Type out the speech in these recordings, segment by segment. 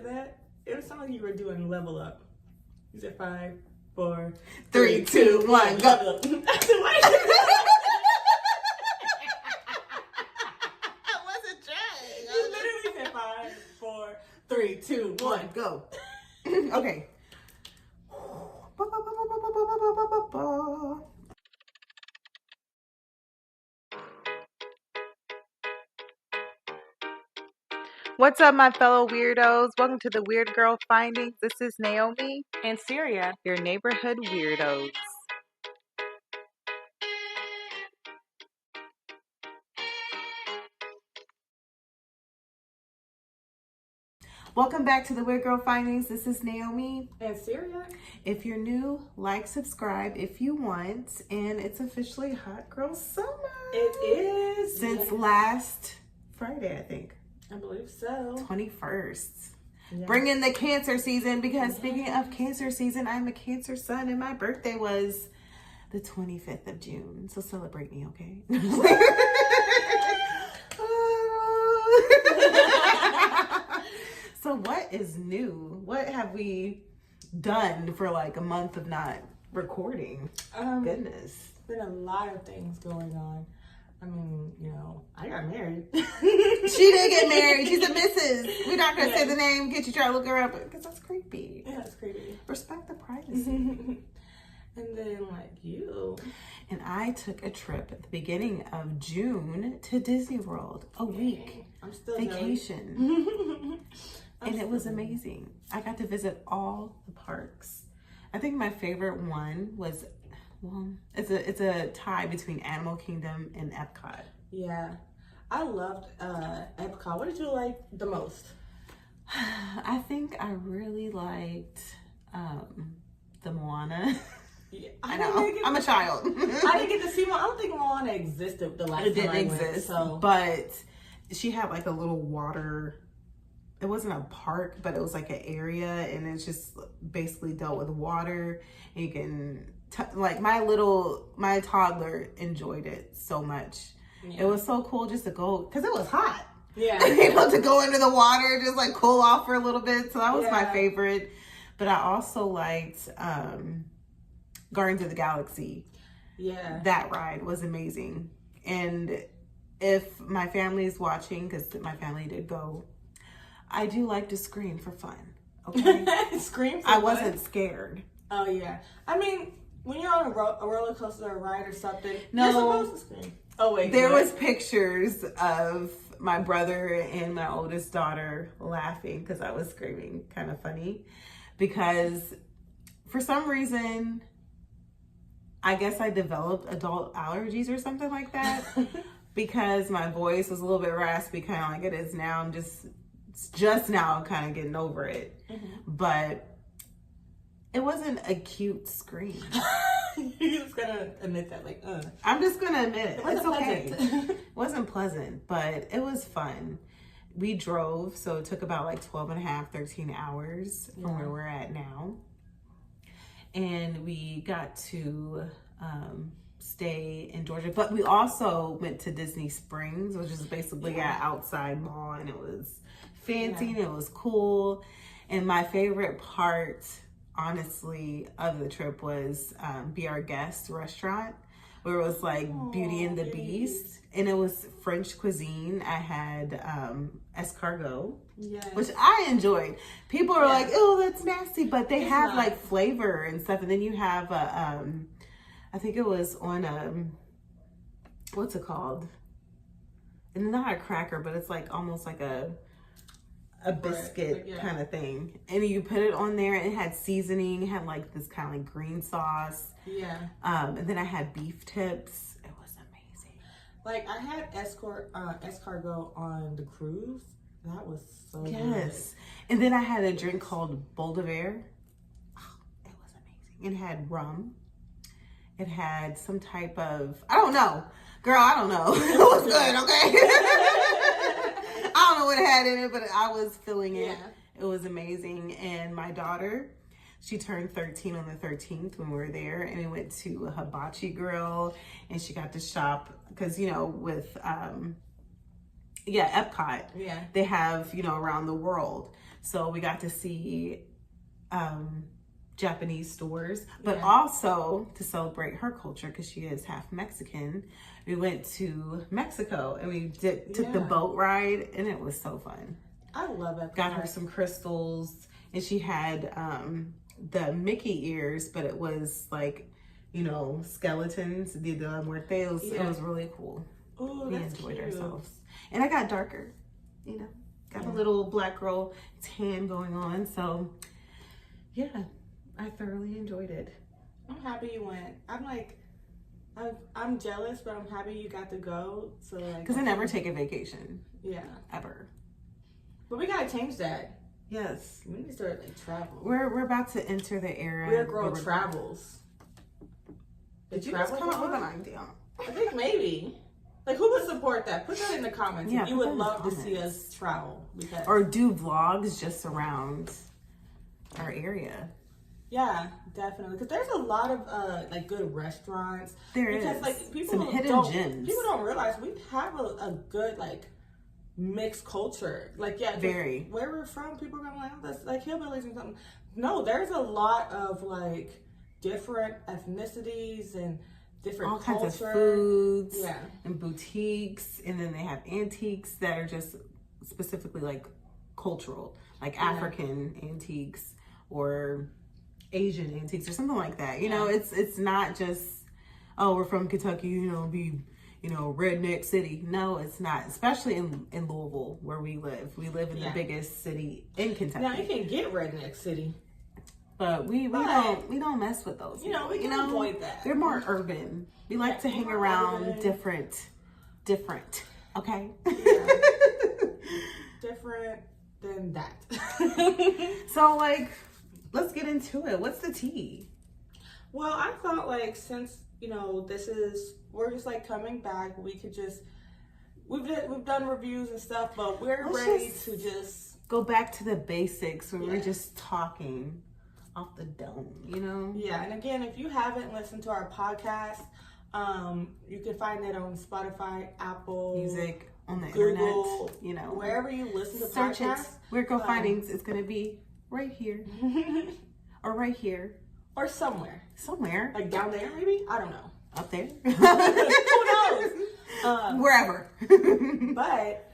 that? It was something like you were doing level up. You said 5, 4, 3, 2, 1, go. I wasn't trying. You literally said 5, 4, 3, 2, 1, go. Okay. What's up, my fellow weirdos? Welcome to the Weird Girl Findings. This is Naomi and Syria, your neighborhood weirdos. Welcome back to the Weird Girl Findings. This is Naomi and Syria. If you're new, like, subscribe if you want. And it's officially Hot Girl Summer. It is. Since last Friday, I think. I believe so. 21st. Yeah. Bring in the Cancer season, because speaking of Cancer season, I'm a Cancer sun and my birthday was the 25th of June. So celebrate me, okay? So what is new? What have we done for like a month of not recording? Goodness. Been a lot of things going on. I mean, you know, I got married. She did get married. She's a missus. We're not going to say the name. Get you try to look her up because that's creepy. Yeah, that's creepy. Respect the privacy. And then, like, you. And I took a trip at the beginning of June to Disney World. A week. I'm still vacation. And it was amazing. I got to visit all the parks. I think my favorite one was, well, it's a tie between Animal Kingdom and Epcot. Yeah. I loved Epcot. What did you like the most? I think I really liked the Moana. Yeah, I know. I'm a child. I didn't get to see one. I don't think Moana existed the last time I went. It didn't exist. But she had like a little water. It wasn't a park, but it was like an area, and it's just basically dealt with water. And you can like my toddler enjoyed it so much. Yeah. It was so cool just to go because it was hot. Yeah, able to go into the water, just like cool off for a little bit. So that was my favorite. But I also liked Guardians of the Galaxy. Yeah, that ride was amazing. And if my family's watching, because my family did go, I do like to scream for fun. Okay, scream. For I fun? wasn't scared. Oh yeah, I mean, when you're on a roller coaster or ride or something, no, you're supposed to scream. Oh wait, there was pictures of my brother and my oldest daughter laughing because I was screaming. Kind of funny, because for some reason, I guess I developed adult allergies or something like that. Because my voice was a little bit raspy, kind of like it is now. I'm just now kind of getting over it. Mm-hmm. But it wasn't a cute scream. You're just gonna admit that, like, I'm just gonna admit it. It's okay. It wasn't pleasant, but it was fun. We drove, so it took about like 12 and a half, 13 hours from where we're at now. And we got to stay in Georgia, but we also went to Disney Springs, which is basically an outside mall, and it was fancy and it was cool. And my favorite part, honestly, of the trip was Be Our Guest restaurant, where it was like Beauty and the Beast, and it was French cuisine. I had escargot, which I enjoyed. People are like, "Oh, that's nasty," but they have like flavor and stuff. And then you have I think it was on what's it called? And not a cracker, but it's like almost like a biscuit kind of thing. And you put it on there, and it had seasoning, it had like this kind of like green sauce. Yeah. And then I had beef tips. It was amazing. Like, I had escargot on the cruise. That was so good. Yes. And then I had a drink called Boldiver. Oh, it was amazing. It had rum. It had some type of, I don't know. Girl, I don't know. It was good, okay? I don't know what it had in it, but I was feeling it. Yeah. It was amazing. And my daughter, she turned 13 on the 13th when we were there. And we went to a hibachi grill. And she got to shop. Because, you know, with Epcot. Yeah. They have, around the world. So we got to see Japanese stores, but also to celebrate her culture, because she is half Mexican. We went to Mexico and we took the boat ride, and it was so fun. I love it. Got her some crystals, and she had the Mickey ears, but it was like, skeletons. Dia de la Muerte. It was really cool. Ooh, we that's enjoyed cute. ourselves, and I got darker. Got a little black girl tan going on. So yeah, I thoroughly enjoyed it. I'm happy you went. I'm jealous, but I'm happy you got to go. So like, because I never take a vacation. Yeah. Ever. But we gotta change that. Yes. We need to start like travel. We're about to enter the era. Weird Girl Travels. Did you just come up with an idea? I think maybe. Like, who would support that? Put that in the comments. Yeah, if you would love to see us travel. Or do vlogs just around our area. Yeah, definitely. Because there's a lot of like good restaurants. There because, is. Like, people some hidden gems. People don't realize we have a good like mixed culture. Like, yeah, very. Where we're from, people are gonna be like, oh, that's like hillbillies and something. No, there's a lot of like different ethnicities and different all culture. kinds of foods, yeah, and boutiques, and then they have antiques that are just specifically like cultural, like African antiques or Asian antiques or something like that. You know, it's not just, oh, we're from Kentucky, redneck city. No, it's not. Especially in Louisville, where we live. We live in the biggest city in Kentucky. Now you can get redneck city. But we don't mess with those. We can avoid that. They're more urban. We like to hang around different. Okay. Yeah. Different than that. So like, let's get into it. What's the tea? Well, I thought like since we're just like coming back, we could just we've done reviews and stuff, but we're ready to just go back to the basics where we're just talking off the dome, Yeah, and again, if you haven't listened to our podcast, you can find it on Spotify, Apple Music, on the Google, internet, wherever you listen to search podcasts. It. Weird Findings. It's gonna be right here, or right here, or somewhere, like down there, maybe. I don't know. Up there. Who knows? Wherever. But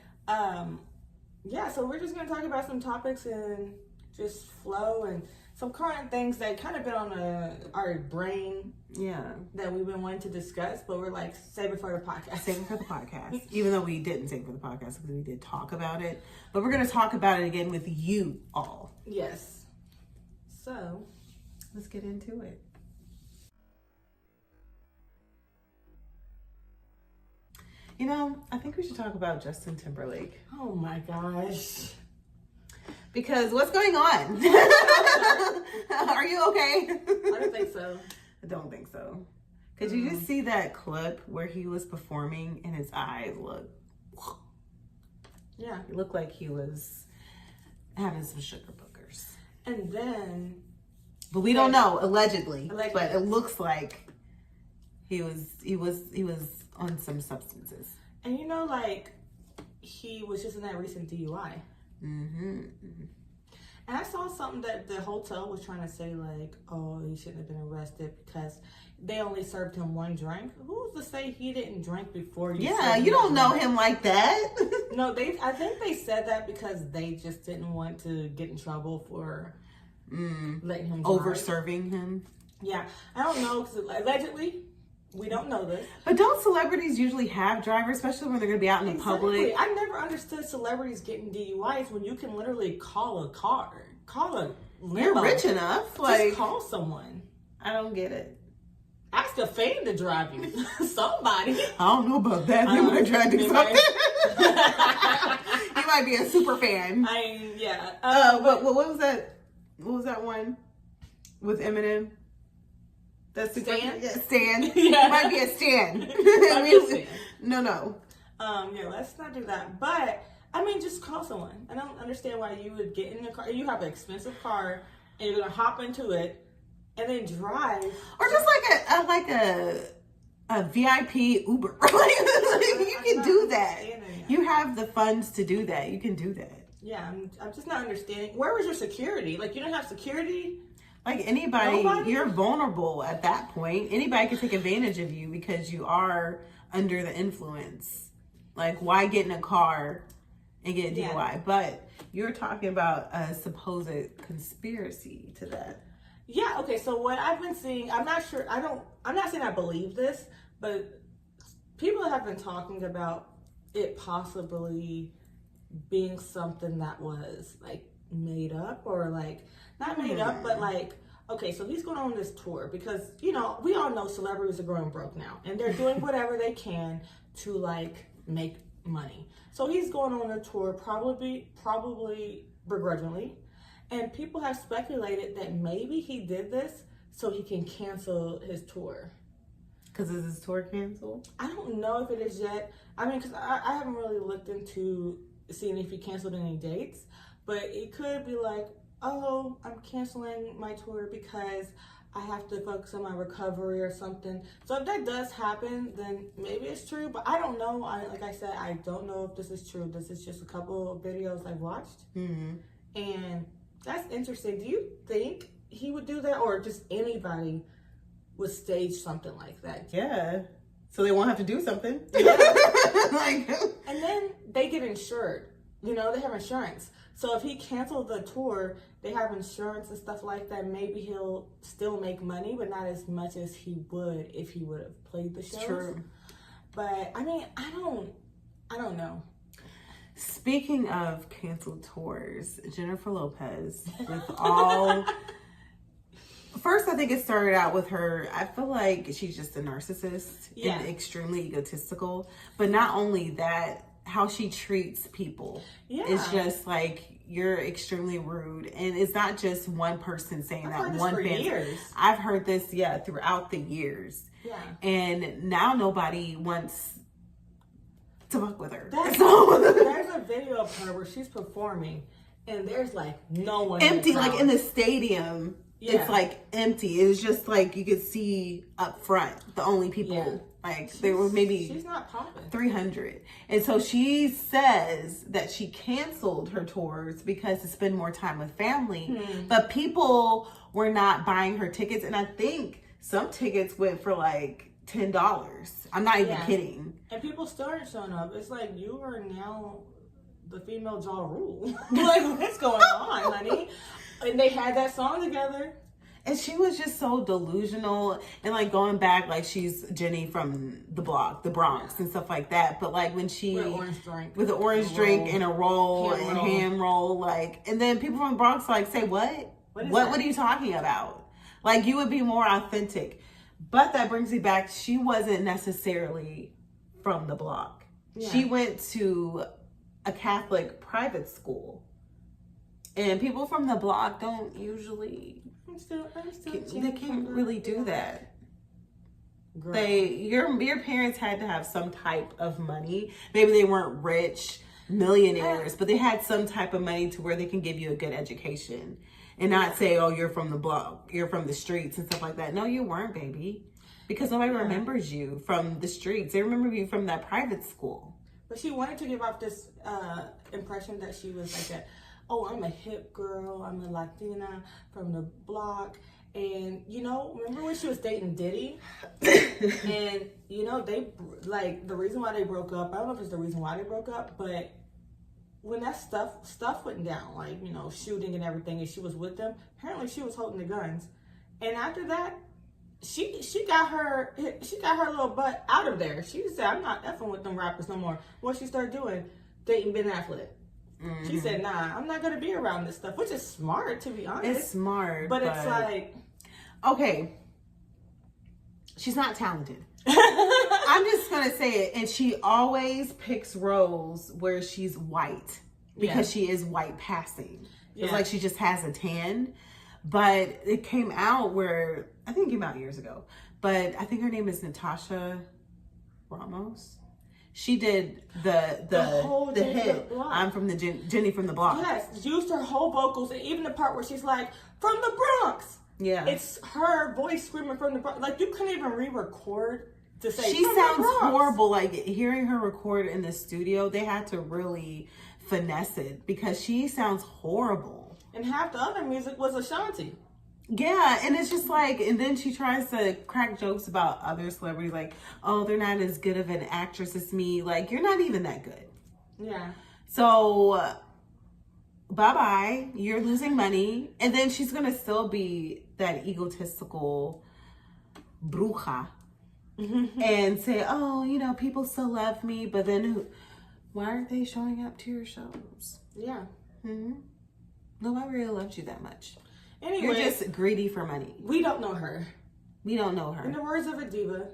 yeah, so we're just gonna talk about some topics and just flow and some current things that kind of been on our brain. Yeah. That we've been wanting to discuss, but we're like, save it for the podcast. Save it for the podcast. Even though we didn't save it for the podcast because we did talk about it. But we're going to talk about it again with you all. Yes. So, let's get into it. I think we should talk about Justin Timberlake. Oh my gosh. Because what's going on? Are you okay? I don't think so. I don't think so. Could you just see that clip where he was performing and his eyes looked... Yeah. It looked like he was having some sugar boogers. And then... But we don't know, allegedly. But it looks like he was on some substances. And he was just in that recent DUI. Mm-hmm. And I saw something that the hotel was trying to say, like, oh, he shouldn't have been arrested because they only served him one drink. Who's to say he didn't drink before you? Yeah, you don't know him like that. No, I think they said that because they just didn't want to get in trouble for letting him drive. Over serving him. Yeah, I don't know because allegedly. We don't know this. But don't celebrities usually have drivers, especially when they're going to be out in the public? I never understood celebrities getting DUIs when you can literally call a car. Call a limo. You're rich enough. Just call someone. I don't get it. Ask a fan to drive you. Somebody. I don't know about that. He might try to do something. He might be a super fan. Yeah. What was that? What was that one with Eminem? That's Stan? Yeah, Stan. Yeah. Might be a Stan. No. Yeah, let's not do that. But just call someone. I don't understand why you would get in the car. You have an expensive car and you're gonna hop into it and then drive. Or just like a VIP Uber. You can do that. You have the funds to do that. You can do that. Yeah, I'm just not understanding. Where was your security? Like, you don't have security? Like, anybody, you're vulnerable at that point. Anybody can take advantage of you because you are under the influence. Like, why get in a car and get a DUI? Yeah. But you're talking about a supposed conspiracy to that. Yeah, okay, so what I've been seeing, I'm not sure, I'm not saying I believe this, but people have been talking about it possibly being something that was, like, made up, or, like, not made up, but, like, okay, so he's going on this tour because, you know, we all know celebrities are growing broke now, and they're doing whatever they can to, like, make money. So he's going on a tour, probably begrudgingly, and people have speculated that maybe he did this so he can cancel his tour. Because is his tour canceled? I don't know if it is yet. I mean, because I haven't really looked into seeing if he canceled any dates, but it could be like, oh, I'm canceling my tour because I have to focus on my recovery or something. So if that does happen, then maybe it's true, but I don't know. Like I said, I don't know if this is true. This is just a couple of videos I've watched. Mm-hmm. And that's interesting. Do you think he would do that, or just anybody would stage something like that? Yeah. So they won't have to do something. Yeah. Like, and then they get insured. You know, they have insurance. So if he canceled the tour, they have insurance and stuff like that. Maybe he'll still make money, but not as much as he would if he would have played the shows. True. But I mean, I don't know. Speaking of canceled tours, Jennifer Lopez with all. First, I think it started out with her. I feel like she's just a narcissist and extremely egotistical. But not only that, how she treats people is just like, you're extremely rude. And it's not just one person saying that. One fan. Years. I've heard this, throughout the years. Yeah. And now nobody wants to fuck with her. There's a video of her where she's performing, and there's like no one empty, like in the stadium. Yeah. It's like empty. It's just like you could see up front the only people there were maybe she's not popping 300. And so she says that she canceled her tours because to spend more time with family. But people were not buying her tickets, and I think some tickets went for like $10. I'm not even kidding. And people started showing up. It's like, you are now the female Ja Rule. Like, what's going on, honey? And they had that song together. And she was just so delusional, and like going back, like she's Jenny from the block, the Bronx and stuff like that. But like when she with the orange drink and a roll and ham roll, like, and then people from the Bronx like say, what are you talking about? Like, you would be more authentic. But that brings me back. She wasn't necessarily from the block. Yeah. She went to a Catholic private school. And people from the block don't usually, they can't really do that. Girl. Your parents had to have some type of money. Maybe they weren't rich millionaires, but they had some type of money to where they can give you a good education and not say, oh, you're from the block, you're from the streets and stuff like that. No, you weren't, baby, because nobody remembers you from the streets. They remember you from that private school. But she wanted to give off this impression that she was like a, oh, I'm a hip girl, I'm a Latina from the block. And, you know, remember when she was dating Diddy? And, you know, they, like, the reason why they broke up, I don't know if it's the reason why they broke up, but when that stuff went down, like, you know, shooting and everything, and she was with them, apparently she was holding the guns. And after that, she got her little butt out of there. She said, I'm not effing with them rappers no more. What she started doing? Dating Ben Affleck. Mm-hmm. She said, nah, I'm not going to be around this stuff, which is smart, to be honest. It's smart. But it's like... Okay. She's not talented. I'm just going to say it. And she always picks roles where she's white because she is white passing. It's like she just has a tan. But it came out where... I think it came out years ago. But I think her name is Natasha Ramos. She did the hit. I'm from the Jenny from the block. Yes, used her whole vocals, and even the part where she's like, from the Bronx. Yeah. It's her voice screaming from the Bronx. Like, you couldn't even re-record to say she sounds horrible. Like hearing her record in the studio, they had to really finesse it because she sounds horrible. And half the other music was Ashanti. Yeah, and it's just like, and then she tries to crack jokes about other celebrities, like, oh, they're not as good of an actress as me. Like, you're not even that good. Yeah. So, bye-bye. You're losing money. And then she's going to still be that egotistical bruja and say, oh, you know, people still love me. But then why aren't they showing up to your shows? Yeah. Nobody really loves you that much. Anyway, you're just greedy for money. We don't know her. We don't know her. In the words of a diva,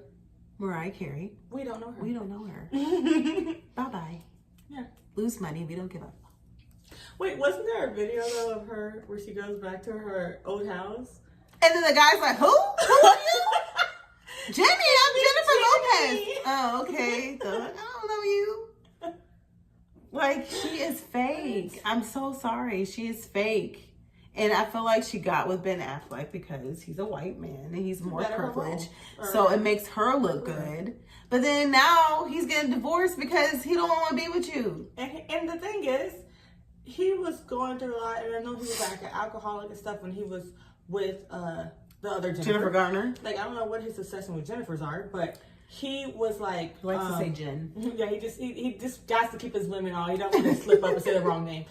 Mariah Carey. We don't know her. We don't know her. Bye-bye. Yeah. Lose money. We don't give up. Wait, wasn't there a video though of her where she goes back to her old house? And then the guy's like, who? Who are you? Jenny, I'm Jennifer Lopez. Oh, okay. So, I don't know you. Like, she is fake. I'm so sorry. She is fake. And I feel like she got with Ben Affleck because he's a white man and he's more privileged. So it makes her look good. But then now he's getting divorced because he don't want to be with you. And the thing is, he was going through a lot. And I know he was like an alcoholic and stuff when he was with the other Jennifer Garner. Like, I don't know what his obsession with Jennifer's are, but he was like... He likes to say Jen. Yeah, he just got to keep his women on. He don't want to slip up and say the wrong name.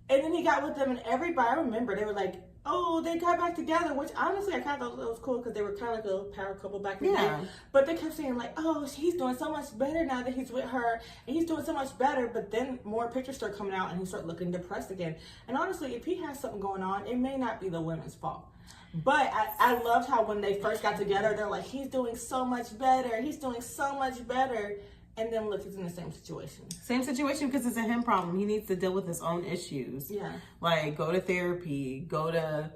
And then he got with them, and everybody, I remember, they were like, oh, they got back together, which honestly, I kind of thought it was cool because they were kind of like a power couple back in the day. But they kept saying, like, oh, he's doing so much better now that he's with her, and he's doing so much better. But then more pictures start coming out, and he started looking depressed again. And honestly, if he has something going on, it may not be the women's fault. But I loved how when they first got together, they're like, he's doing so much better. He's doing so much better. And then look, he's in the same situation. Same situation because it's a him problem. He needs to deal with his own issues. Yeah. Like, go to therapy, go to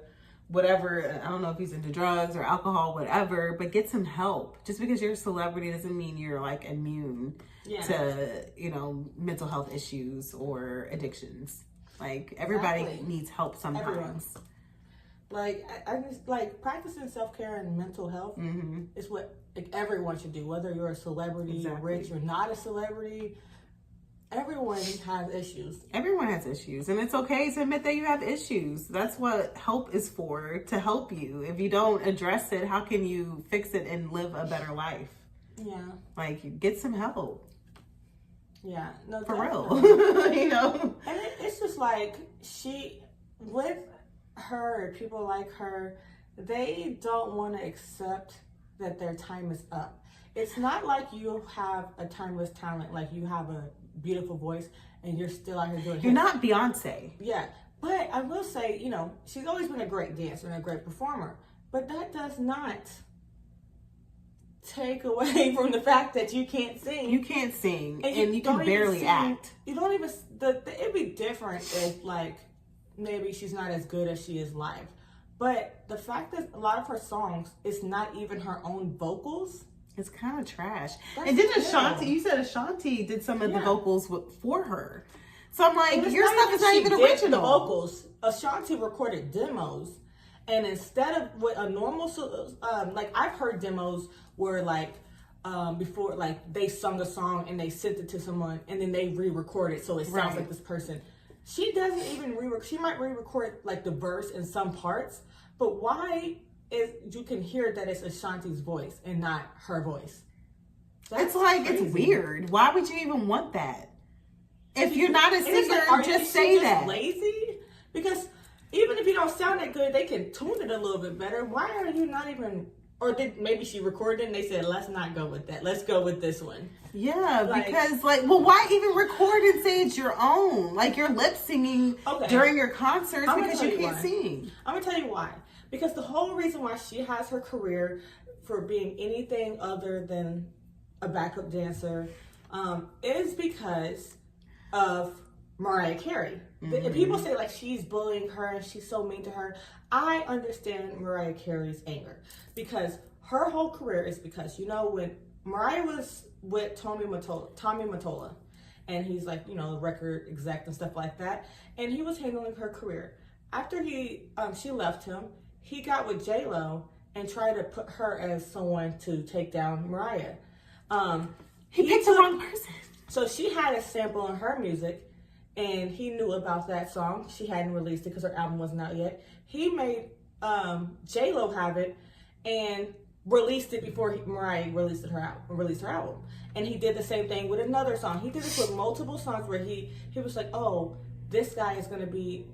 whatever. I don't know if he's into drugs or alcohol, whatever, but get some help. Just because you're a celebrity doesn't mean you're, like, immune to, you know, mental health issues or addictions. Like, everybody needs help sometimes. Everyone. Like, I just, like, practicing self-care and mental health is what everyone should do. Whether you're a celebrity, rich, or not a celebrity, everyone has issues. Everyone has issues. And it's okay to admit that you have issues. That's what help is for, to help you. If you don't address it, how can you fix it and live a better life? Yeah. Like, get some help. Yeah. No, for real. You know? And it's just like, with her, people like her, they don't want to accept that their time is up. It's not like you have a timeless talent, like you have a beautiful voice and you're still out here doing You're not Beyonce. Yeah. But I will say, you know, she's always been a great dancer and a great performer. But that does not take away from the fact that you can't sing. You can't sing and you can barely act. You don't even, it'd be different if, like, maybe she's not as good as she is live. But the fact that a lot of her songs, it's not even her own vocals. It's kind of trash. And then Ashanti, you said Ashanti did some of the vocals for her. So I'm like, your stuff is not even original. The vocals, Ashanti recorded demos. And instead of what a normal, like I've heard demos where like, before, like they sung a song and they sent it to someone and then they re-record it so it sounds like this person. She doesn't even she might re-record like the verse in some parts, but why is you can hear that it's Ashanti's voice and not her voice? It's like crazy. It's weird. Why would you even want that? If you're not a singer, like, just say that. Lazy? Because even if you don't sound that good, they can tune it a little bit better. Why are you not even? Or did maybe she recorded and they said, let's not go with that. Let's go with this one. Yeah, like, because like, well, why even record and say it's your own? Like you're lip singing during your concerts because you can't sing. I'm gonna tell you why. Because the whole reason why she has her career for being anything other than a backup dancer is because of Mariah Carey. If people say like she's bullying her and she's so mean to her, I understand Mariah Carey's anger because her whole career is because, you know, when Mariah was with Tommy Mottola and he's like, you know, record exec and stuff like that, and he was handling her career. After she left him, he got with J-Lo and tried to put her as someone to take down Mariah. He picked the wrong person. So she had a sample in her music, and he knew about that song. She hadn't released it because her album wasn't out yet. He made J-Lo have it and released it before Mariah released her album. And he did the same thing with another song. He did this with multiple songs where he was like, oh, this guy is going to be,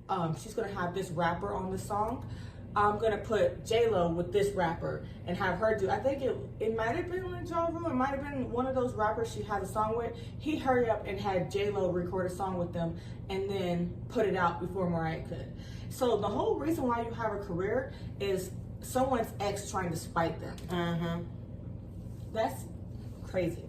she's going to have this rapper on the song. I'm going to put J-Lo with this rapper and have her do, I think it might have been on Ja Rule, it might have been one of those rappers she had a song with. He hurried up and had J-Lo record a song with them and then put it out before Mariah could. So the whole reason why you have a career is someone's ex trying to spite them. That's crazy.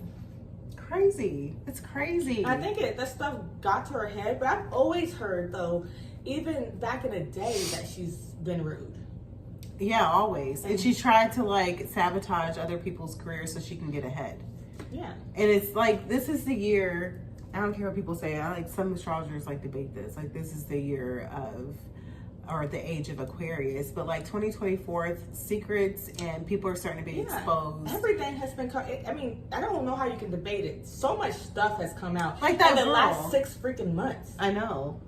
It's crazy. I think that stuff got to her head, but I've always heard, though, even back in the day, that she's been rude. Yeah, always. And she tried to, like, sabotage other people's careers so she can get ahead. Yeah. And it's like, this is the year, I don't care what people say, some astrologers like debate this, like, this is the year of, or the age of Aquarius, but like 2024, secrets and people are starting to be exposed. Everything has been, I mean, I don't know how you can debate it. So much stuff has come out. Like that in the girl. last 6 freaking months. I know.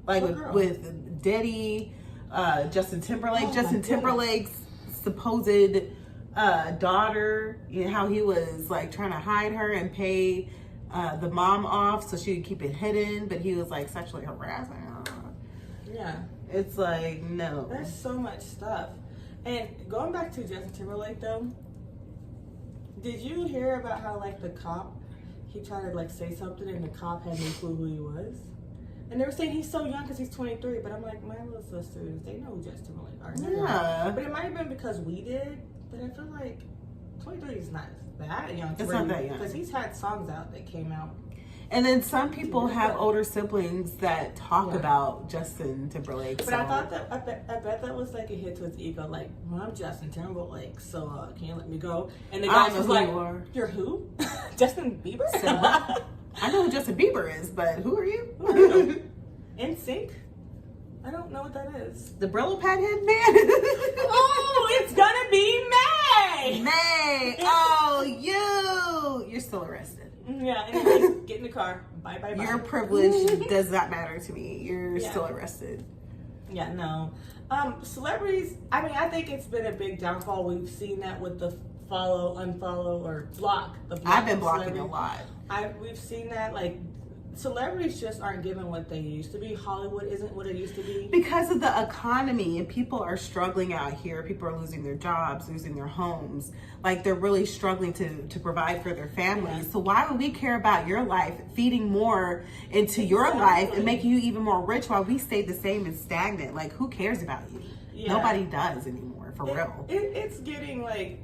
Like with Diddy, Justin Timberlake. Oh, Justin Timberlake's supposed daughter, you know, how he was like trying to hide her and pay the mom off so she could keep it hidden, but he was like sexually harassing her. Yeah. It's like, no. There's so much stuff. And going back to Justin Timberlake, though, did you hear about how, like, the cop, he tried to, like, say something and the cop had no clue who he was? And they were saying he's so young because he's 23, but I'm like, my little sisters, they know who Justin Timberlake are. Yeah. But it might have been because we did, but I feel like 23 is not that young. It's not that young. Because he's had songs out that came out. And then some people have older siblings that talk about Justin Timberlake. But I thought that, I bet that was like a hit to his ego. Like, well, I'm Justin Timberlake, so can you let me go? And the guy was like, you're who? Justin Bieber? I know who Justin Bieber is, but who are you? NSYNC? I don't know what that is. The Brillo Pad head man? Oh, it's gonna be May! May! Oh, you're still arrested. Yeah, and get in the car. Bye. Your privilege does not matter to me. You're still arrested. Yeah, no. Celebrities, I mean, I think it's been a big downfall. We've seen that with the follow, unfollow, or block. I've been blocking a lot. We've seen that, like, celebrities just aren't given what they used to be. Hollywood isn't what it used to be. Because of the economy, and people are struggling out here. People are losing their jobs, losing their homes. Like, they're really struggling to provide for their families. Yeah. So why would we care about your life, feeding more into your life and making you even more rich while we stay the same and stagnant? Like, who cares about you? Yeah. Nobody does anymore, for real. It's getting, like,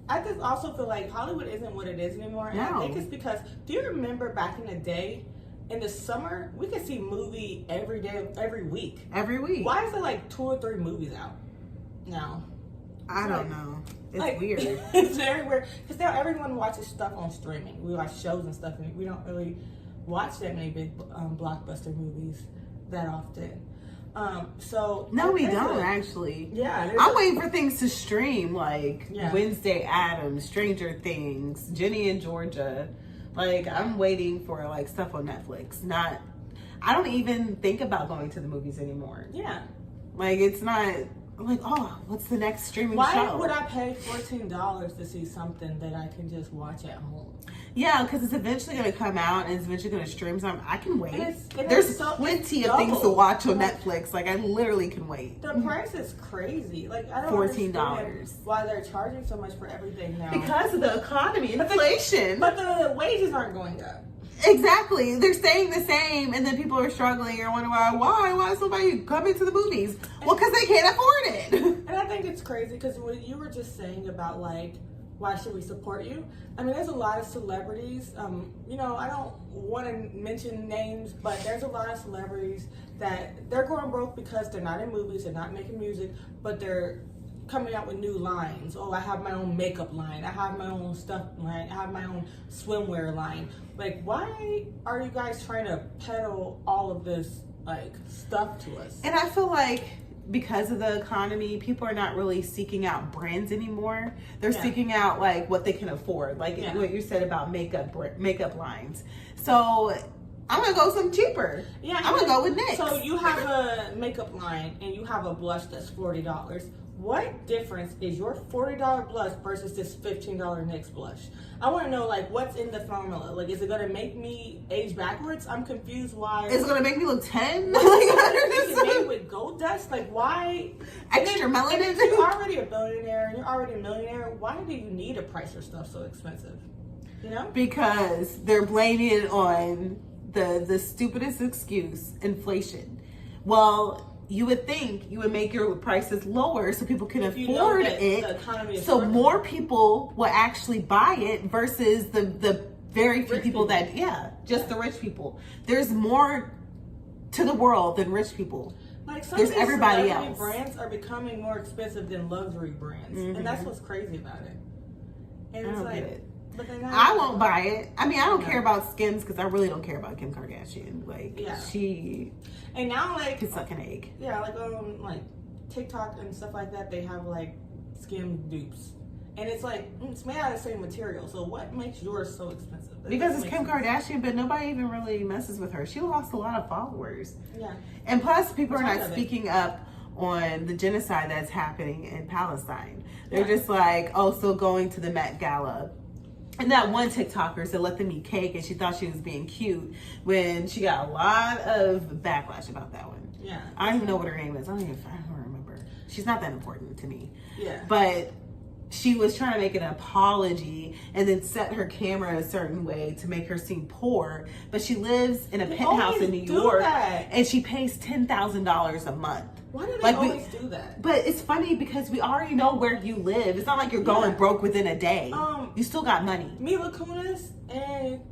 I just also feel like Hollywood isn't what it is anymore. And I think it's because, do you remember back in the day, in the summer, we could see movie every day, every week. Every week. Why is there like 2 or 3 movies out now? I don't know. It's weird. It's very weird. Because now everyone watches stuff on streaming. We watch shows and stuff, and we don't really watch that many big blockbuster movies that often. No, we don't actually. Yeah, I'm waiting for things to stream, like Wednesday Addams, Stranger Things, Jenny and Georgia. Like, I'm waiting for like stuff on Netflix. I don't even think about going to the movies anymore. Yeah, like it's not like, oh, what's the next streaming show? Why would I pay $14 to see something that I can just watch at home? Yeah, because it's eventually going to come out and it's eventually going to stream something. I can wait. There's plenty of things to watch on Netflix. Like, I literally can wait. The price is crazy. Like, I don't understand why they're charging so much for everything now. Because of the economy, inflation. But the wages aren't going up. Exactly. They're staying the same, and then people are struggling or wondering why is somebody coming to the movies? Well, because they can't afford it. And I think it's crazy because what you were just saying about, like, why should we support you? I mean, there's a lot of celebrities. You know, I don't want to mention names, but there's a lot of celebrities that they're going broke because they're not in movies, they're not making music, but they're coming out with new lines. Oh, I have my own makeup line. I have my own stuff line. I have my own swimwear line. Like, why are you guys trying to peddle all of this, like, stuff to us? And I feel like because of the economy, people are not really seeking out brands anymore. They're Yeah. seeking out like what they can afford, like what you said about makeup lines. So I'm gonna go something cheaper. Yeah, I'm gonna go with NYX. So you have a makeup line and you have a blush that's $40. What difference is your $40 blush versus this $15 NYX blush? I want to know, like, what's in the formula? Like, is it gonna make me age backwards? I'm confused. Why? Is it gonna make me look 10? It's made with gold dust. Like, why? Extra melanin. If you're already a billionaire and you're already a millionaire, why do you need to price your stuff so expensive? You know? Because they're blaming it on the stupidest excuse, inflation. Well, you would think you would make your prices lower so people can afford it, so more people will actually buy it versus the very few people that, just the rich people. There's more to the world than rich people. Like, some there's of these everybody else. brands are becoming more expensive than luxury brands, and that's what's crazy about it. And it's like, but they're not. I won't buy it. I mean, I don't care about Skims because I really don't care about Kim Kardashian. Like, she and now, like, can suck an egg. Yeah, like TikTok and stuff like that, they have like Skim dupes, and it's like it's made out of the same material. So what makes yours so expensive? Because it's Kim Kardashian, but nobody even really messes with her. She lost a lot of followers. Yeah, and plus, people are not speaking up on the genocide that's happening in Palestine. They're just like, oh, so going to the Met Gala. And that one TikToker said, let them eat cake, and she thought she was being cute when she got a lot of backlash about that one. Yeah. I don't even know what her name is. I don't remember. She's not that important to me. Yeah. But she was trying to make an apology and then set her camera a certain way to make her seem poor. But she lives in a penthouse in New York, and she pays $10,000 a month. Why do they always do that? But it's funny because we already know where you live. It's not like you're going broke within a day. You still got money. Mila Kunis and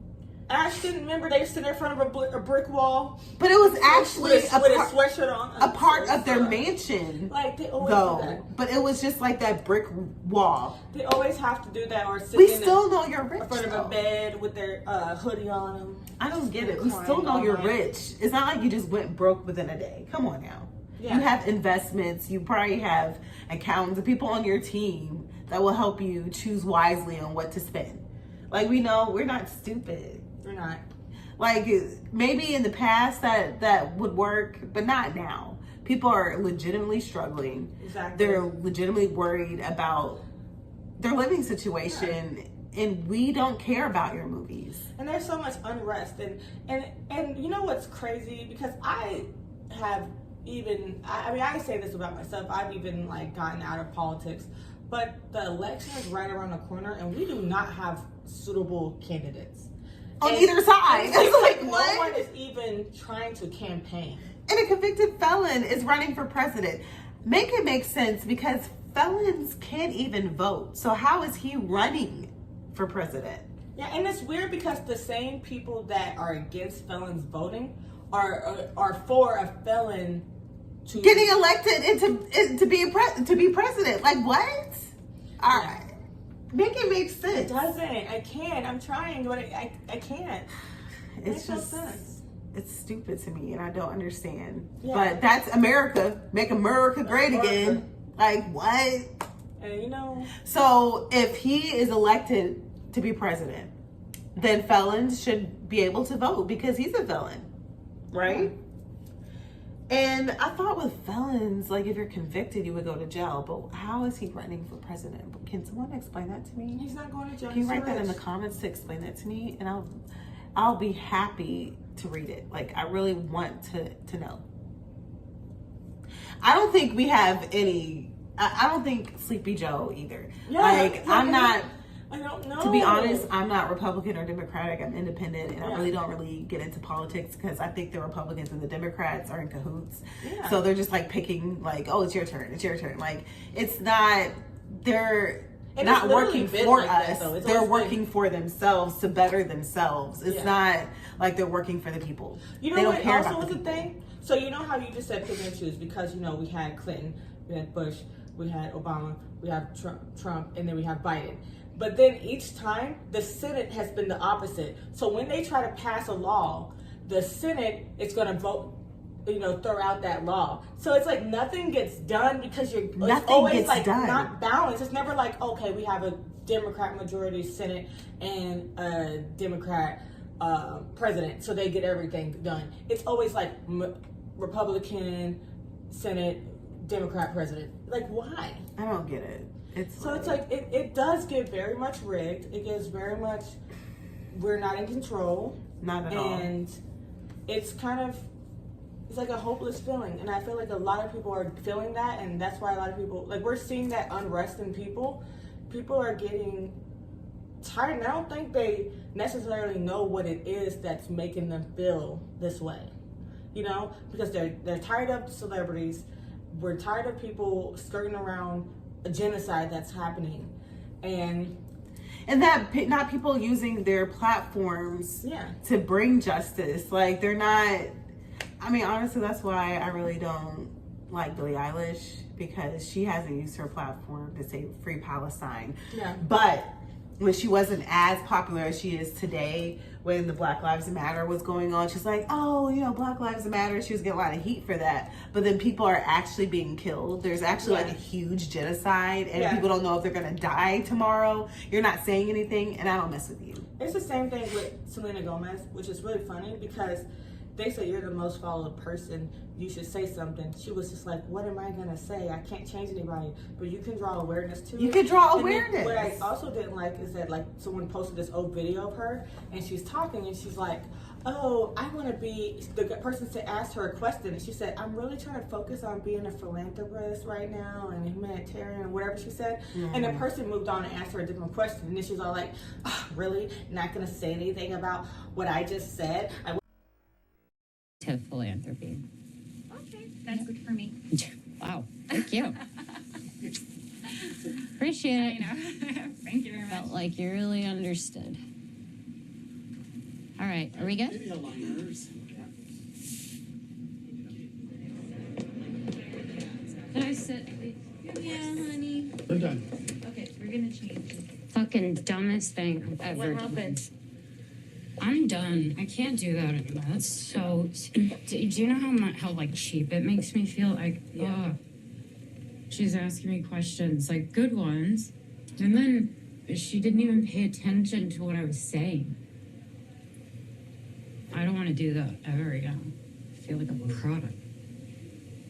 Ashton, remember they stood in front of a brick wall? But it was actually with a sweatshirt on. A part of their mansion. Like, they always do that. But it was just like that brick wall. They always have to do that, or sit we still know you're rich in front of a bed with their hoodie on them. I don't get it. We still know you're rich. It's not like you just went broke within a day. Come on now. Yeah. You have investments. You probably have accountants and people on your team that will help you choose wisely on what to spend. Like, we know we're not stupid. We're not. Like, maybe in the past that would work, but not now. People are legitimately struggling. Exactly. They're legitimately worried about their living situation, and we don't care about your movies. And there's so much unrest, and you know what's crazy? Because I have even, I mean, I say this about myself, I've even like gotten out of politics, but the election is right around the corner, and we do not have suitable candidates on either side. It's like no one is even trying to campaign. And a convicted felon is running for president. Make it make sense, because felons can't even vote. So how is he running for president? Yeah, and it's weird because the same people that are against felons voting are for a felon to getting elected and to be president. Like, what? All right. Make it make sense. It doesn't. I can't. I'm trying, but I can't. It's just no sense. It's stupid to me, and I don't understand. Yeah. But that's America. Make America great again. Like, what? And you know. So if he is elected to be president, then felons should be able to vote because he's a felon, right? Yeah. And I thought with felons, like, if you're convicted, you would go to jail. But how is he running for president? Can someone explain that to me? He's not going to jail. Can you write that in the comments to explain that to me? And I'll be happy to read it. Like, I really want to know. I don't think we have any. I don't think Sleepy Joe either. Yeah, like, I'm not. I don't know. To be honest, I'm not Republican or Democratic. I'm independent, and I really don't get into politics because I think the Republicans and the Democrats are in cahoots. Yeah. So they're just like picking, like, oh, it's your turn. It's your turn. Like, it's not. They're not working for us. They're working for themselves to better themselves. It's not like they're working for the people. You know, they don't what care also about was the a thing. So you know how you just said pick and choose, because you know we had Clinton, we had Bush, we had Obama, we have Trump, and then we have Biden. But then each time, the Senate has been the opposite. So when they try to pass a law, the Senate is going to vote throw out that law. So it's like nothing gets done because it's Nothing always gets like done. not balanced. It's never like, okay, we have a Democrat majority Senate and a Democrat president, so they get everything done. It's always like Republican Senate, Democrat president. Like, why? I don't get it. It's like it does get very much rigged. It gets very much, we're not in control. Not at all. And it's kind of, it's like a hopeless feeling. And I feel like a lot of people are feeling that, and that's why a lot of people, like, we're seeing that unrest in people. People are getting tired, and I don't think they necessarily know what it is that's making them feel this way. Because they're tired of celebrities. We're tired of people skirting around a genocide that's happening. And that not people using their platforms to bring justice. Like, they're not, I mean, honestly, that's why I really don't like Billie Eilish, because she hasn't used her platform to say free Palestine. Yeah. But when she wasn't as popular as she is today, when the Black Lives Matter was going on, she's like, oh, Black Lives Matter. She was getting a lot of heat for that. But then people are actually being killed. There's actually like a huge genocide, and people don't know if they're going to die tomorrow. You're not saying anything, and I don't mess with you. It's the same thing with Selena Gomez, which is really funny because they say you're the most followed person, you should say something. She was just like, what am I gonna say? I can't change anybody, but you can draw awareness to it. You can draw awareness. What I also didn't like is that, like, someone posted this old video of her, and she's talking, and she's like, oh, I want to be, the person asked her a question, and she said, I'm really trying to focus on being a philanthropist right now, and a humanitarian, whatever she said. And the person moved on and asked her a different question, and then she was all like, oh, really? Not gonna say anything about what I just said? To philanthropy. Okay, that's good for me. Wow, thank you. Appreciate it. Thank you very much. Felt like you really understood. All right, are we good? Can I sit? Yeah, honey. We're done. Okay, we're gonna change it. Fucking dumbest thing I've ever What done. happened? I'm done. I can't do that anymore. That's so. Do you know how like cheap it makes me feel? Like, ugh. She's asking me questions, like good ones, and then she didn't even pay attention to what I was saying. I don't want to do that ever again. I feel like a product.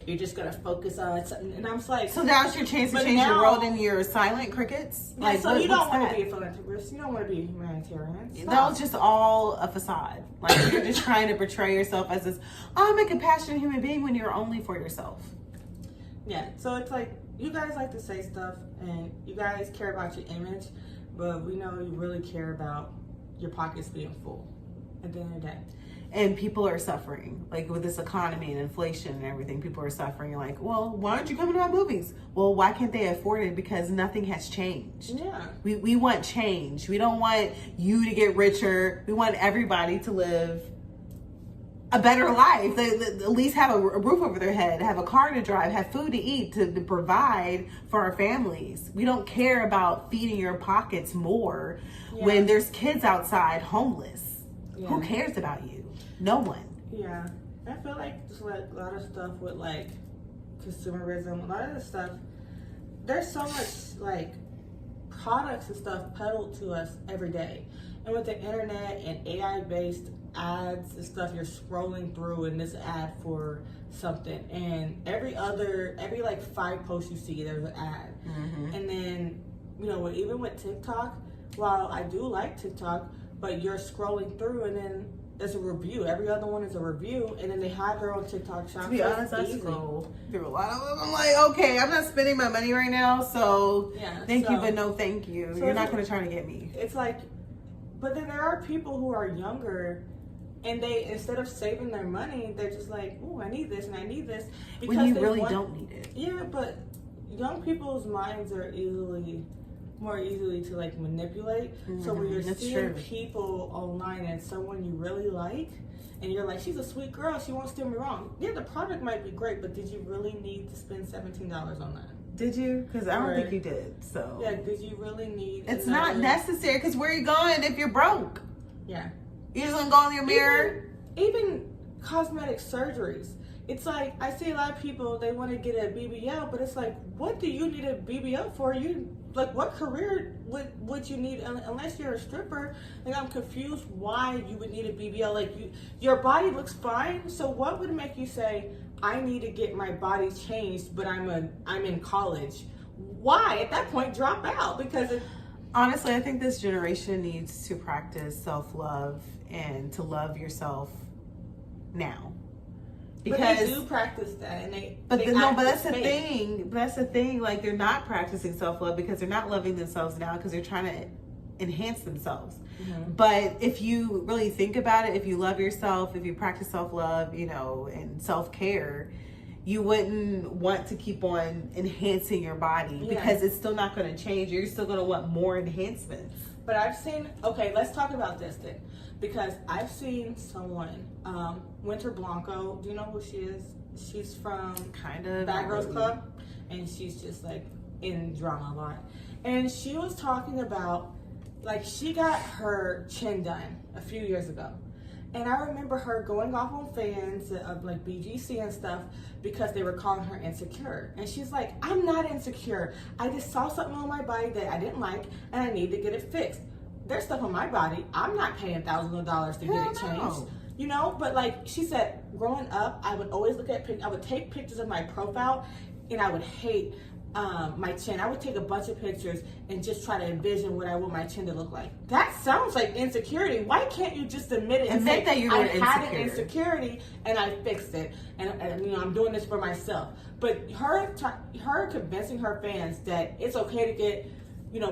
You're just gonna focus on something, and I'm just like, So now's your chance to change the world in your silent crickets? Yeah, so you don't want to be a philanthropist, you don't want to be a humanitarian. That was just all a facade. Like, you're just trying to portray yourself as this, I'm a compassionate human being, when you're only for yourself. Yeah, so it's like, you guys like to say stuff, and you guys care about your image, but we know you really care about your pockets being full at the end of the day. And people are suffering, like with this economy and inflation and everything. People are suffering. You're like, well, why aren't you coming to our movies? Well, why can't they afford it? Because nothing has changed. Yeah. We want change. We don't want you to get richer. We want everybody to live a better life. They at least have a roof over their head, have a car to drive, have food to eat, to provide for our families. We don't care about feeding your pockets more when there's kids outside homeless. Yeah. Who cares about you? No one. Yeah, I feel like just like a lot of stuff with like consumerism, a lot of the stuff, there's so much like products and stuff peddled to us every day. And with the internet and AI-based ads and stuff, you're scrolling through in this ad for something, and every like 5 posts you see, there's an ad. And then, even with TikTok, while I do like TikTok, but you're scrolling through and then there's a review. Every other one is a review, and then they have their own TikTok shop. To be honest, I scroll through a lot of them. I'm like, okay, I'm not spending my money right now, so thank you, but no thank you. You're not going to try to get me. It's like, but then there are people who are younger, and they, instead of saving their money, they're just like, oh, I need this and I need this. Because when you really don't need it. Yeah, but young people's minds are more easily to like manipulate. So when you're seeing people online and someone you really like, and you're like, she's a sweet girl, she won't steer me wrong. Yeah, the product might be great, but did you really need to spend $17 on that? Did you? Because I don't think you did. So yeah, did you really need? It's not necessary. Because where are you going if you're broke? Yeah, You're just gonna go in your mirror. Even cosmetic surgeries. it's like, I see a lot of people, they want to get a BBL, but it's like, what do you need a BBL for? What career would you need, unless you're a stripper? Like, I'm confused why you would need a BBL. Like, your body looks fine, so what would make you say, I need to get my body changed, but I'm in college? Why? At that point, drop out, because honestly, I think this generation needs to practice self-love and to love yourself now. Because but they do practice that, and but that's the thing. That's the thing. Like, they're not practicing self-love because they're not loving themselves now, because they're trying to enhance themselves. Mm-hmm. But if you really think about it, if you love yourself, if you practice self-love, and self-care, you wouldn't want to keep on enhancing your body, because it's still not going to change. You're still going to want more enhancements. But I've seen, okay, let's talk about this then. Because I've seen someone, Winter Blanco, do you know who she is? She's from kind of Bad Girls Club, and she's just like in drama a lot. And she was talking about, like, she got her chin done a few years ago. And I remember her going off on fans of like BGC and stuff because they were calling her insecure. And she's like, I'm not insecure. I just saw something on my body that I didn't like, and I need to get it fixed. There's stuff on my body. I'm not paying thousands of dollars to get it changed. But like she said, growing up, I would always look at I would take pictures of my profile, and I would hate my chin. I would take a bunch of pictures and just try to envision what I want my chin to look like. That sounds like insecurity. Why can't you just admit it and say, that you were had an insecurity and I fixed it, and I'm doing this for myself. But her convincing her fans that it's okay to get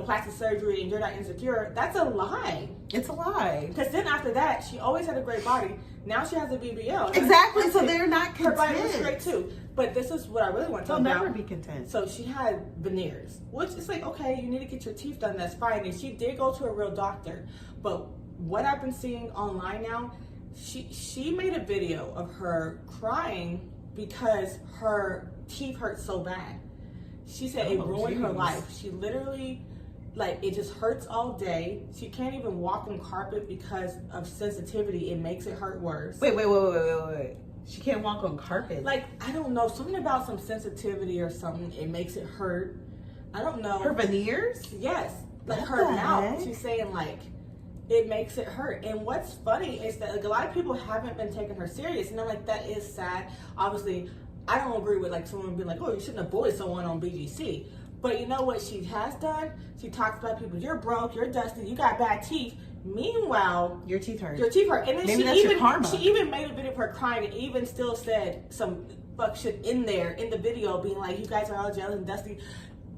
plastic surgery and you're not insecure, that's a lie. It's a lie. Because then after that, she always had a great body. Now she has a BBL. Exactly. So they're not content. Her body looks great too. But this is what I really want to talk about. They'll never be content. So she had veneers, which is like, okay, you need to get your teeth done. That's fine. And she did go to a real doctor. But what I've been seeing online now, she made a video of her crying because her teeth hurt so bad. She said it ruined her life. She literally, it just hurts all day. She can't even walk on carpet because of sensitivity. It makes it hurt worse. Wait. She can't walk on carpet. I don't know. Something about some sensitivity or something. It makes it hurt. I don't know. Her veneers? Yes. Her mouth. She's saying, it makes it hurt. And what's funny is that, a lot of people haven't been taking her serious. And I'm like, that is sad. Obviously, I don't agree with, someone being like, oh, you shouldn't have bullied someone on BGC. But you know what she has done? She talks about people, you're broke, you're dusty, you got bad teeth. Meanwhile, your teeth hurt. And then maybe that's your karma. She even made a video of her crying, and even still said some fuck shit in there in the video, being like, you guys are all jealous and dusty.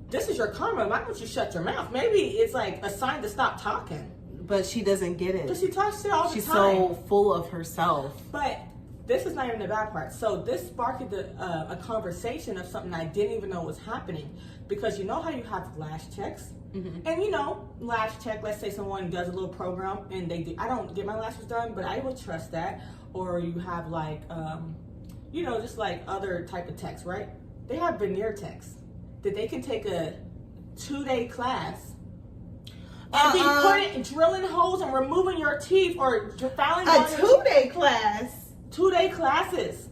This is your karma. Why don't you shut your mouth? Maybe it's like a sign to stop talking. But she doesn't get it. But she talks shit all the time. She's so full of herself. But this is not even the bad part. So this sparked a conversation of something I didn't even know was happening. Because you know how you have lash checks? Mm-hmm. And lash check, let's say someone does a little program and they do, I don't get my lashes done, but I would trust that. Or you have just other type of techs, right? They have veneer techs that they can take a 2-day class and be drilling holes and removing your teeth or filing a 2-day class. 2-day classes.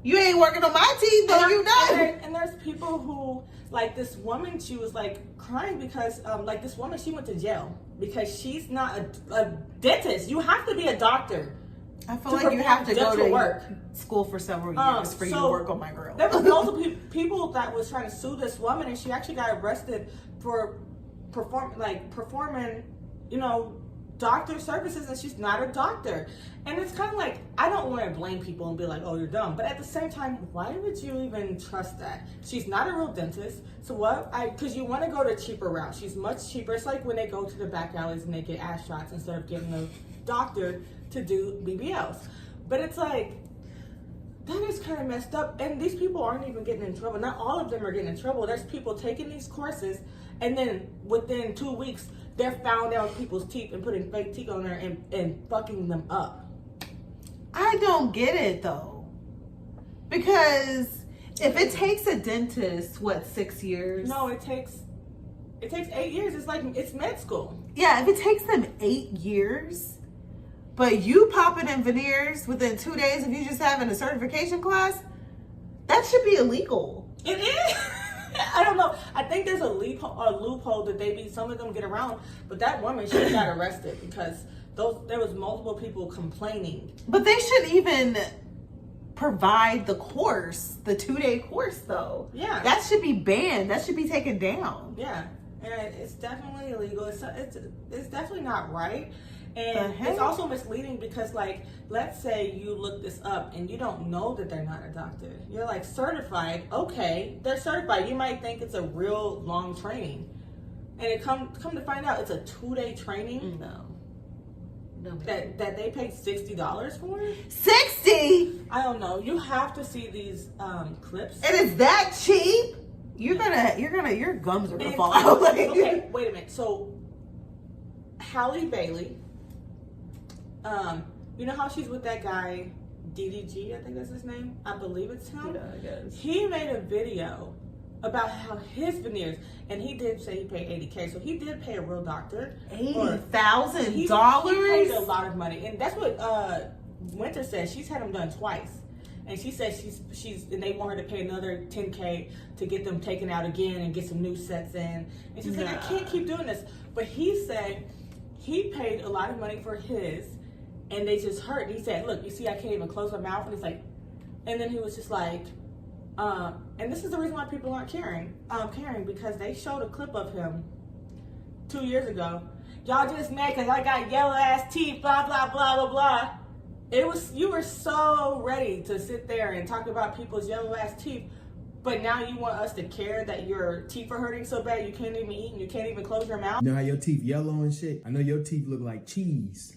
You ain't working on my teeth, though, you know. And there's people who, this woman, she was crying because, this woman, she went to jail because she's not a dentist. You have to be a doctor. I feel like you have to go to school for several years for you to work on my girl. There was multiple people that was trying to sue this woman, and she actually got arrested for performing, doctor services, and she's not a doctor. And it's kind of I don't want to blame people and be like, oh, you're dumb. But at the same time, why would you even trust that? She's not a real dentist. So because you want to go the cheaper route. She's much cheaper. It's like when they go to the back alleys and they get ass shots instead of getting a doctor to do BBLs. But it's that is kind of messed up. And these people aren't even getting in trouble. Not all of them are getting in trouble. There's people taking these courses, and then within 2 weeks, they're found out with people's teeth and putting fake teeth on there and fucking them up. I don't get it, though. Because if it takes a dentist, 6 years? No, it takes 8 years. It's it's med school. Yeah, if it takes them 8 years, But you popping in veneers within 2 days of you just having a certification class, that should be illegal. It is. I don't know. I think there's a loophole that some of them get around. But that woman, she got arrested because there was multiple people complaining. But they shouldn't even provide the course, the 2-day course, though. Yeah. That should be banned. That should be taken down. Yeah. And it's definitely illegal. It's definitely not right. And it's also misleading because, like, let's say you look this up and you don't know that they're not a doctor. You're like, certified. Okay, they're certified. You might think it's a real long training. And it come to find out it's a 2-day training. No. That they paid $60 for? 60? I don't know. You have to see these clips. And it's that cheap? Your gums are gonna fall out. Okay, wait a minute. So Halle Bailey, you know how she's with that guy DDG, I think that's his name. I believe it's him. Yeah, I guess. He made a video about how his veneers, and he did say he paid $80K, so he did pay a real doctor $80,000. He paid a lot of money, and that's what Winter said. She's had him done twice, and she said and they want her to pay another $10K to get them taken out again and get some new sets in. And she's like, I can't keep doing this. But he said he paid a lot of money for his, and they just hurt. He said, look, you see, I can't even close my mouth, and he's like, and then he was just like, and this is the reason why people aren't caring because they showed a clip of him 2 years ago. Y'all just mad because I got yellow ass teeth, blah, blah, blah, blah, blah. You were so ready to sit there and talk about people's yellow ass teeth, but now you want us to care that your teeth are hurting so bad you can't even eat and you can't even close your mouth? You know how your teeth yellow and shit? I know your teeth look like cheese,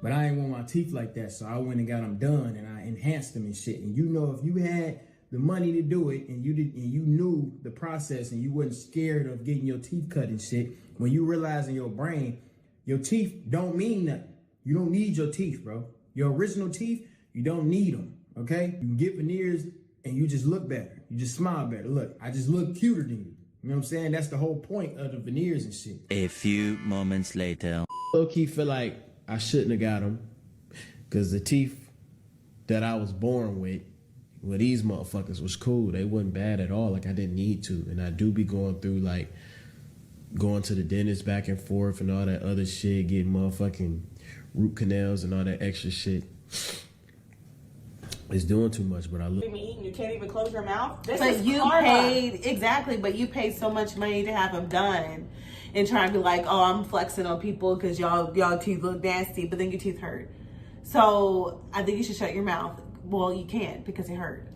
but I ain't want my teeth like that, so I went and got them done and I enhanced them and shit. And you know, if you had the money to do it and you knew the process and you wasn't scared of getting your teeth cut and shit, when you realize in your brain, your teeth don't mean nothing. You don't need your teeth, bro. Your original teeth, you don't need them, okay? You can get veneers and you just look better. You just smile better. Look, I just look cuter than you. You know what I'm saying? That's the whole point of the veneers and shit. A few moments later. Low-key feel like I shouldn't have got them because the teeth that I was born with, well, these motherfuckers was cool. They wasn't bad at all. Like, I didn't need to. And I do be going through, like, going to the dentist back and forth and all that other shit, getting motherfucking root canals and all that extra shit. It's doing too much, but I look. You can't even close your mouth. But you paid so much money to have them done, and trying to be like, oh, I'm flexing on people because y'all teeth look nasty, but then your teeth hurt. So I think you should shut your mouth. Well, you can't because it hurt.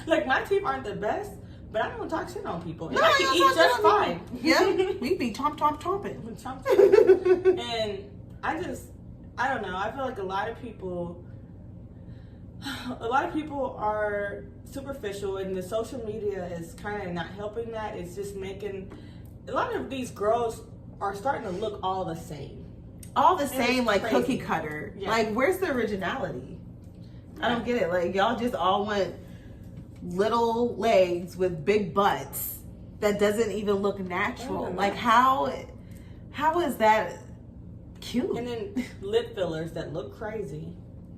Like, my teeth aren't the best, but I don't talk shit on people. And No, I can eat just fine. Yeah, we be chomping. And I don't know. I feel like a lot of people are superficial, and the social media is kind of not helping that. It's just making a lot of these girls are starting to look all the same. All the same, like crazy. cookie cutter. Yeah. Like, where's the originality? I don't get it. Like, y'all just all want little legs with big butts that doesn't even look natural. Like, how is that cute? And then lip fillers that look crazy.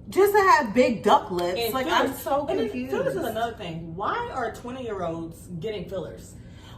Just to have big duck lips. And like, fillers. I'm so confused. And fillers is another thing. Why are 20-year-olds getting fillers?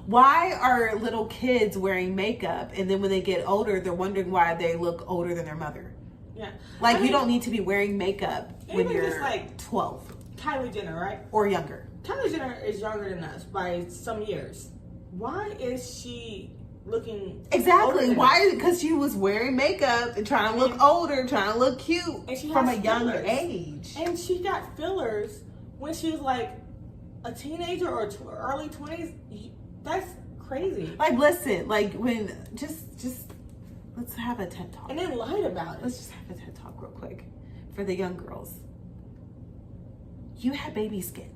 Why are little kids wearing makeup and then when they get older, they're wondering why they look older than their mother? Yeah. Like, you don't need to be wearing makeup when you're just like 12. Kylie Jenner, right? Or younger. Kylie Jenner is younger than us by some years. Why is she looking Exactly. Why? Because she was wearing makeup and trying to look older, trying to look cute from a younger age. And she got fillers when she was like a teenager or early 20s. That's crazy. Like, listen, like, when just let's have a TED Talk. And then lied about it. Let's just have a TED Talk real quick for the young girls. You have baby skin.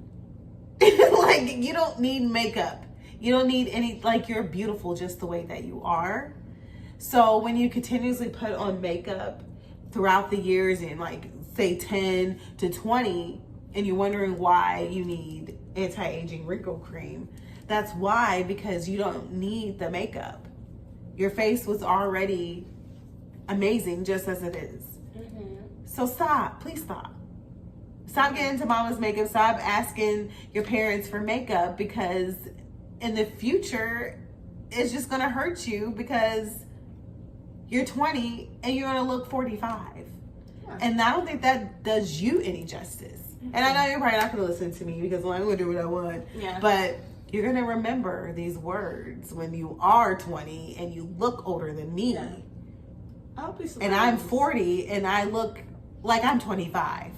Like, you don't need makeup. You don't need any, like, you're beautiful just the way that you are. So when you continuously put on makeup throughout the years in, like, say 10 to 20, and you're wondering why you need anti-aging wrinkle cream, that's why, because you don't need the makeup. Your face was already amazing just as it is. So stop. Please stop. Stop getting into mama's makeup. Stop asking your parents for makeup, because in the future, it's just going to hurt you because you're 20 and you're going to look 45. Yeah. And I don't think that does you any justice. And I know you're probably not going to listen to me because, well, I'm going to do what I want. Yeah. But you're going to remember these words when you are 20 and you look older than me. Yeah. I'll be surprised. And I'm 40 and I look like I'm 25.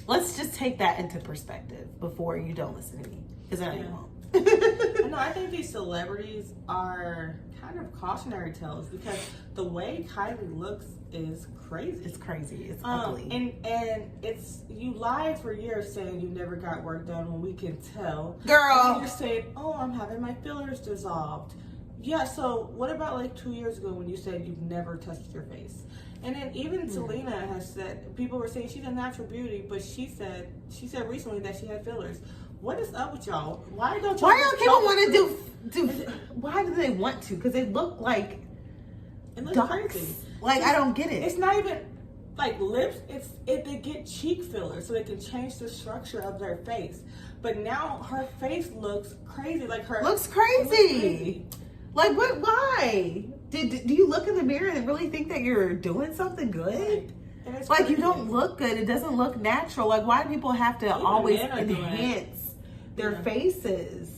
Let's just take that into perspective before you don't listen to me, because I know you won't. No, I think these celebrities are kind of cautionary tales, because the way Kylie looks is crazy. It's crazy. It's ugly. And it's, you lied for years saying you never got work done when we can tell. Girl. And you're saying, oh, I'm having my fillers dissolved. Yeah, so what about like 2 years ago when you said you've never touched your face? And then even Selena has said, people were saying she's a natural beauty, but she said recently that she had fillers. What is up with y'all? Why don't y'all? Why do people want to do? Why do they want to? Because they look like ducks. Like, I don't get it. It's not even like lips. They get cheek fillers so they can change the structure of their face. But now her face looks crazy. Like her looks crazy. Like, what? Why? Do you look in the mirror and really think that you're doing something good? Like, crazy. You don't look good. It doesn't look natural. Like, why do people have to always enhance their faces?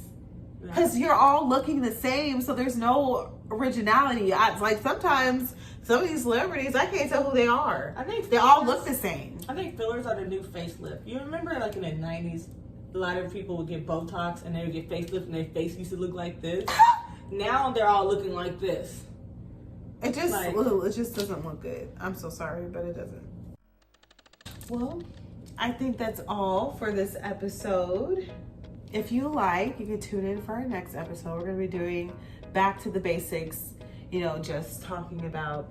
Because you're all looking the same, so there's no originality. Like, sometimes some of these celebrities, I can't tell who they are. I think they all look the same. I think fillers are the new facelift. You remember, like, in the 90s, a lot of people would get Botox and they would get facelift and their face used to look like this. Now they're all looking like this. It just doesn't look good. I'm so sorry, but it doesn't. Well, I think that's all for this episode. If you like, you can tune in for our next episode. We're going to be doing back to the basics, just talking about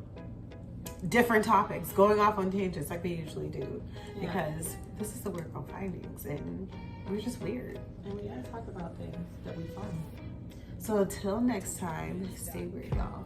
different topics, going off on tangents like we usually do, because this is the Weird Girl Findings, and we're just weird. And we got to talk about things that we find. So until next time, stay weird, y'all.